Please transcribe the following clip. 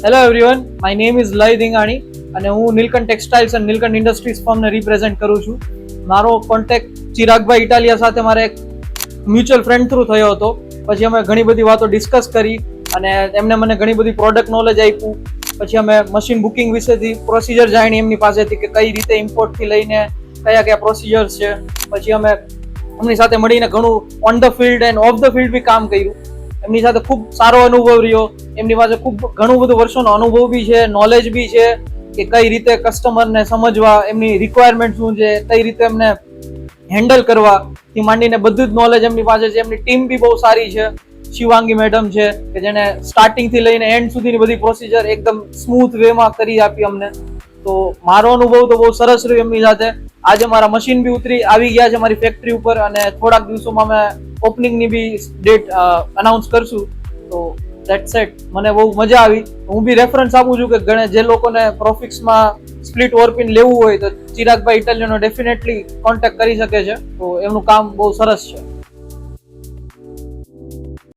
Hello everyone, my name is લય ધીંગાણી અને હું નીલકંઠ ટેક્સટાઇલ્સ અને નીલકંઠ ઇન્ડસ્ટ્રીઝ ફર્મને રિપ્રેઝેન્ટ કરું છું. મારો કોન્ટેક્ટ ચિરાગભાઈ ઇટાલિયા સાથે મારે એક મ્યુચ્યુઅલ ફ્રેન્ડ થ્રુ થયો હતો. પછી અમે ઘણી બધી વાતો ડિસ્કસ કરી અને એમને મને ઘણી બધી પ્રોડક્ટ નોલેજ આપ્યું. પછી અમે મશીન બુકિંગ વિશેથી પ્રોસિજર જાણી એમની પાસેથી કે કઈ રીતે ઇમ્પોર્ટથી લઈને કયા કયા પ્રોસિજર્સ છે. પછી અમે એમની સાથે મળીને ઘણું on the field and of the field બી કામ કર્યું. એમની સાથે ખૂબ સારો અનુભવ રહ્યો. એમની પાસે ખૂબ ઘણું બધું વર્ષોનો અનુભવ બી છે, નોલેજ બી છે કે કઈ રીતે કસ્ટમરને સમજવા, એમની રિક્વાયરમેન્ટ શું છે, કઈ રીતે એમને હેન્ડલ કરવા થી માંડીને બધું જ નોલેજ એમની પાસે છે. એમની ટીમ બી બહુ સારી છે. શિવાંગી મેડમ છે કે જેને સ્ટાર્ટિંગ થી લઈને એન્ડ સુધીની બધી પ્રોસિજર એકદમ સ્મૂથ વેમાં કરી આપી અમને. તો મારો અનુભવ તો બહુ સરસ રહ્યો એમની સાથે. આજે મારા મશીન બી આવી ગયા છે મારી ફેક્ટરી ઉપર અને થોડાક દિવસોમાં અમે ઓપનિંગની બી ડેટ અનાઉન્સ કરશું. તો ધેટ્સ ઇટ. મને બહુ મજા આવી. હું બી રેફરન્સ આપું છું કે જે લોકોને પ્રોફિક્સમાં સ્પ્લિટ ઓરપિન લેવું હોય તો ચિરાગભાઈ ઇટાલિયાનો ડેફિનેટલી કોન્ટેક્ટ કરી શકે છે. તો એમનું કામ બહુ સરસ છે.